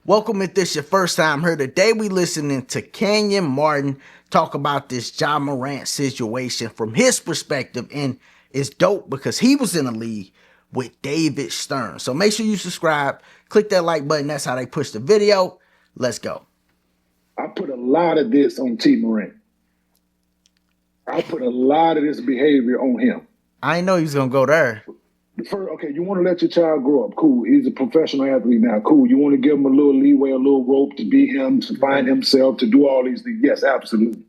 Welcome if this your first time here. Today we listening to Kenyon Martin talk about this Ja Morant situation from his perspective, and it's dope because he was in a league with David Stern. So make sure you subscribe, click that like button. That's how they push the video. Let's go. I put a lot of this on T. Morant. I put a lot of this behavior on him. I didn't know he was gonna go there. Okay, you want to let your child grow up. Cool. He's a professional athlete now. Cool. You want to give him a little leeway, a little rope to be him, to find himself, to do all these things. Yes, absolutely.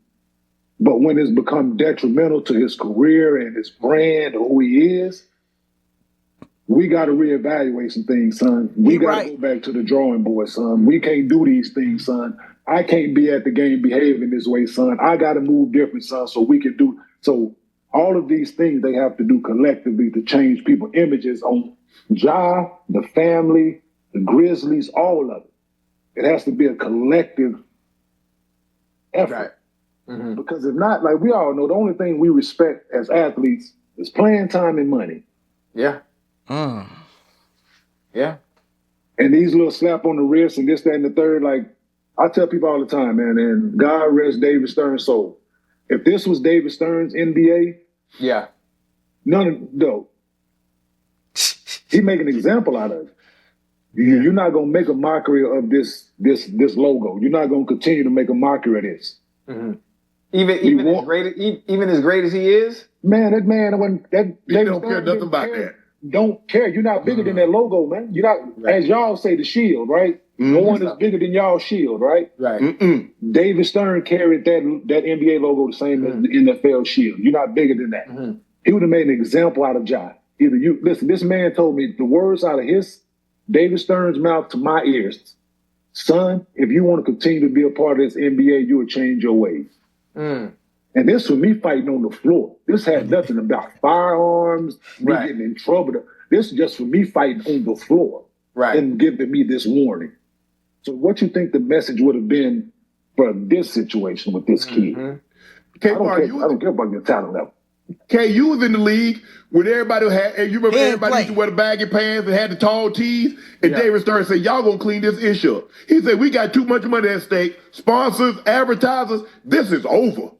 But when it's become detrimental to his career and his brand or who he is, we got to reevaluate some things, son. We got to go back to the drawing board, son. We can't do these things, son. I can't be at the game behaving this way, son. I got to move different, son, so we can do. So all of these things they have to do collectively to change people's images on Ja, the family, the Grizzlies, all of it. It has to be a collective effort. Right. Mm-hmm. Because if not, like we all know, the only thing we respect as athletes is playing time and money. Yeah. Yeah. And these little slap on the wrist and this, that, and the third, like I tell people all the time, man, and God rest David Stern's soul. If this was David Stern's NBA, yeah, he make an example out of it. You're not gonna make a mockery of this logo. You're not gonna continue to make a mockery of this. Mm-hmm. Even as great as he is, man, that man he don't care nothing about that. Don't care. You're not bigger than that logo, man. You're not, as y'all say, the shield, right? No one is bigger than y'all shield, right? Right. David Stern carried that NBA logo the same as the NFL shield. You're not bigger than that. Mm-hmm. He would have made an example out of Ja. Either you listen. This man told me the words out of David Stern's mouth to my ears, son. If you want to continue to be a part of this NBA, you will change your ways. And this was me fighting on the floor. This had nothing about firearms, me getting in trouble. This is just for me fighting on the floor and giving me this warning. So what you think the message would have been for this situation with this kid? I don't care about your talent level. K, you was in the league when everybody had, you remember everybody used to wear the baggy pants and had the tall tees, and David Stern said, y'all gonna clean this issue up. He said, we got too much money at stake, sponsors, advertisers, this is over.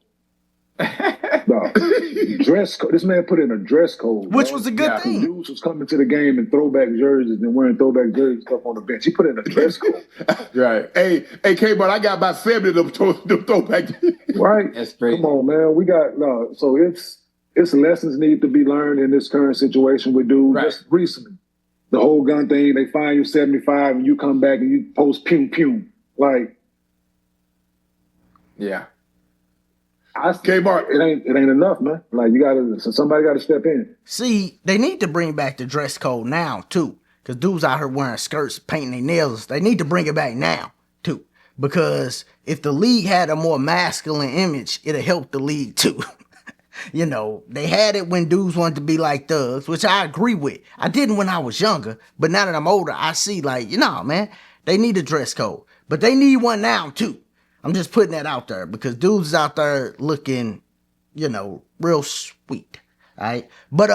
Dress code. This man put in a dress code, which was a good thing. Dudes was coming to the game in throwback jerseys and wearing throwback jerseys stuff on the bench. He put in a dress code. Right. Hey, K-Bart, I got about 70 of them throwback. Right. That's great. Come on, man. We got so it's lessons need to be learned in this current situation with dudes. Just recently, the whole gun thing. They find you 75 and you come back and you post pew pew. Like, yeah. K-Bart, it ain't enough, man. Like somebody gotta step in. See, they need to bring back the dress code now too, because dudes out here wearing skirts, painting their nails. They need to bring it back now too, because if the league had a more masculine image, it'll help the league too. You know, they had it when dudes wanted to be like thugs, which I agree with. I didn't when I was younger, but now that I'm older, I see like, man, they need a dress code, but they need one now too. I'm just putting that out there because dudes is out there looking, real sweet. All right. But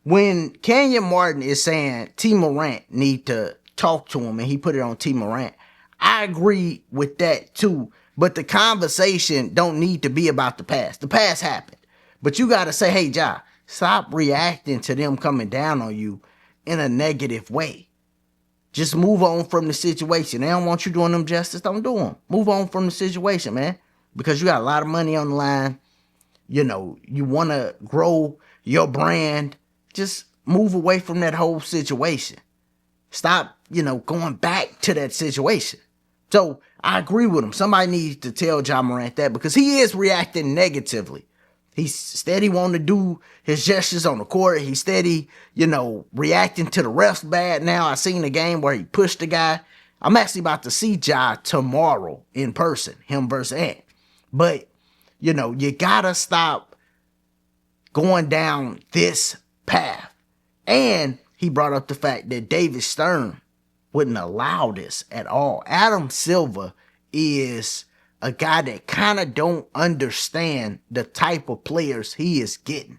when Kenyon Martin is saying T. Morant need to talk to him and he put it on T. Morant, I agree with that too. But the conversation don't need to be about the past. The past happened. But you got to say, hey, Ja, stop reacting to them coming down on you in a negative way. Just move on from the situation. They don't want you doing them justice. Don't do them. Move on from the situation, man. Because you got a lot of money on the line. You want to grow your brand. Just move away from that whole situation. Stop, going back to that situation. So I agree with him. Somebody needs to tell Ja Morant that because he is reacting negatively. He's steady wanting to do his gestures on the court. He's steady, reacting to the refs bad now. I seen a game where he pushed the guy. I'm actually about to see Ja tomorrow in person, him versus Ant. But, you gotta stop going down this path. And he brought up the fact that David Stern wouldn't allow this at all. Adam Silver is a guy that kind of don't understand the type of players he is getting.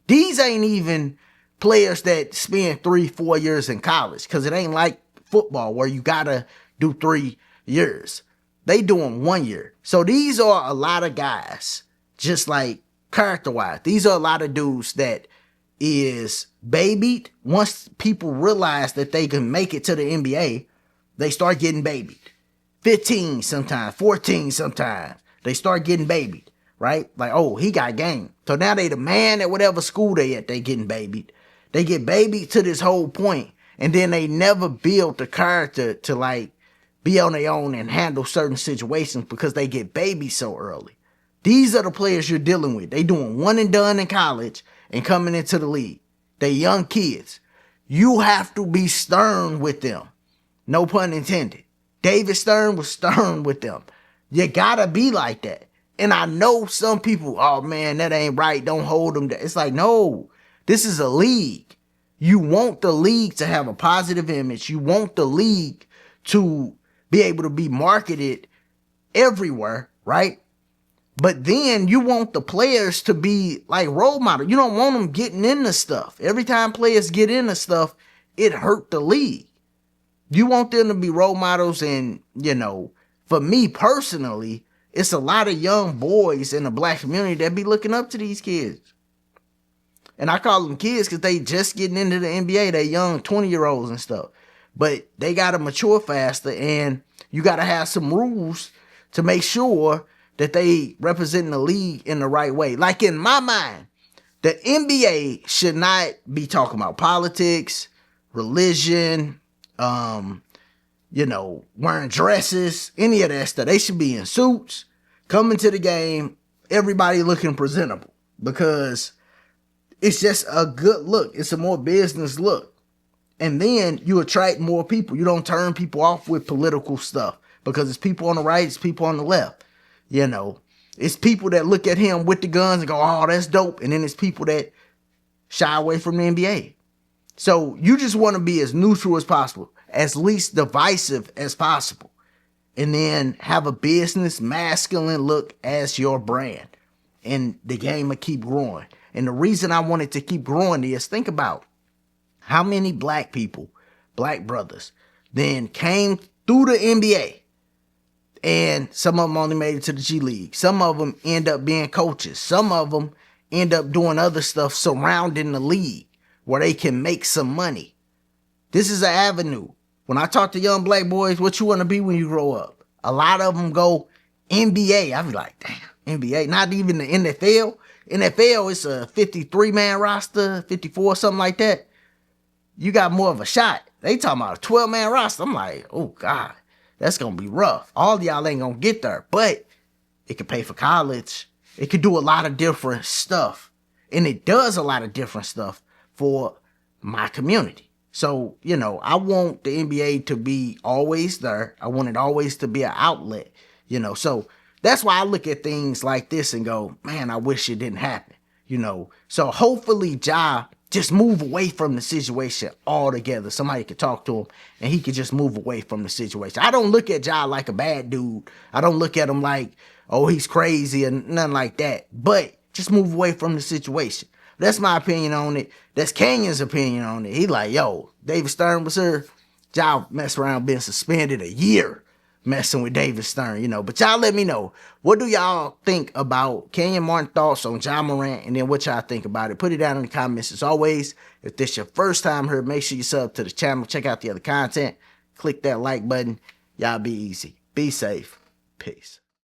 These ain't even players that spend 3-4 years in college because it ain't like football where you got to do 3 years. They doing 1 year. So these are a lot of guys, just like character-wise. These are a lot of dudes that is babied. Once people realize that they can make it to the NBA, they start getting babied. 15 sometimes, 14 sometimes. They start getting babied, right? Like, oh, he got game. So now they the man at whatever school they at, they getting babied. They get babied to this whole point, and then they never build the character to like be on their own and handle certain situations because they get babied so early. These are the players you're dealing with. They doing one and done in college and coming into the league. They young kids. You have to be stern with them. No pun intended. David Stern was stern with them. You gotta be like that. And I know some people, oh man, that ain't right. Don't hold them. It's like, no, this is a league. You want the league to have a positive image. You want the league to be able to be marketed everywhere, right? But then you want the players to be like role models. You don't want them getting into stuff. Every time players get into stuff, it hurt the league. You want them to be role models, and, you know, for me personally, it's a lot of young boys in the black community that be looking up to these kids. And I call them kids because they just getting into the NBA. They young 20-year-olds and stuff. But they got to mature faster, and you got to have some rules to make sure that they represent the league in the right way. Like in my mind, the NBA should not be talking about politics, religion, wearing dresses, any of that stuff. They should be in suits, coming to the game, everybody looking presentable, because it's just a good look. It's a more business look. And then you attract more people. You don't turn people off with political stuff, because it's people on the right, it's people on the left. You know, it's people that look at him with the guns and go, oh, that's dope. And then it's people that shy away from the NBA. So you just want to be as neutral as possible, as least divisive as possible, and then have a business masculine look as your brand, and the game will keep growing. And the reason I wanted to keep growing is, think about how many black people, black brothers, then came through the NBA, and some of them only made it to the G League. Some of them end up being coaches. Some of them end up doing other stuff surrounding the league where they can make some money. This is an avenue. When I talk to young black boys, what you want to be when you grow up? A lot of them go NBA. I be like, damn, NBA. Not even the NFL. NFL is a 53-man roster, 54, something like that. You got more of a shot. They talking about a 12-man roster. I'm like, oh God, that's going to be rough. All y'all ain't going to get there, but it could pay for college. It could do a lot of different stuff. And it does a lot of different stuff for my community. So, you know, I want the NBA to be always there. I want it always to be an outlet, you know. So that's why I look at things like this and go, man, I wish it didn't happen, you know. So hopefully Ja just move away from the situation altogether. Somebody could talk to him and he could just move away from the situation. I don't look at Ja like a bad dude. I don't look at him like, oh, he's crazy and nothing like that. But just move away from the situation. That's my opinion on it. That's Kenyon's opinion on it. He like, yo, David Stern was here. Ja mess around being suspended a year messing with David Stern, you know. But y'all let me know. What do y'all think about Kenyon Martin thoughts on Ja Morant, and then what y'all think about it? Put it down in the comments. As always, if this your first time here, make sure you sub to the channel. Check out the other content. Click that like button. Y'all be easy. Be safe. Peace.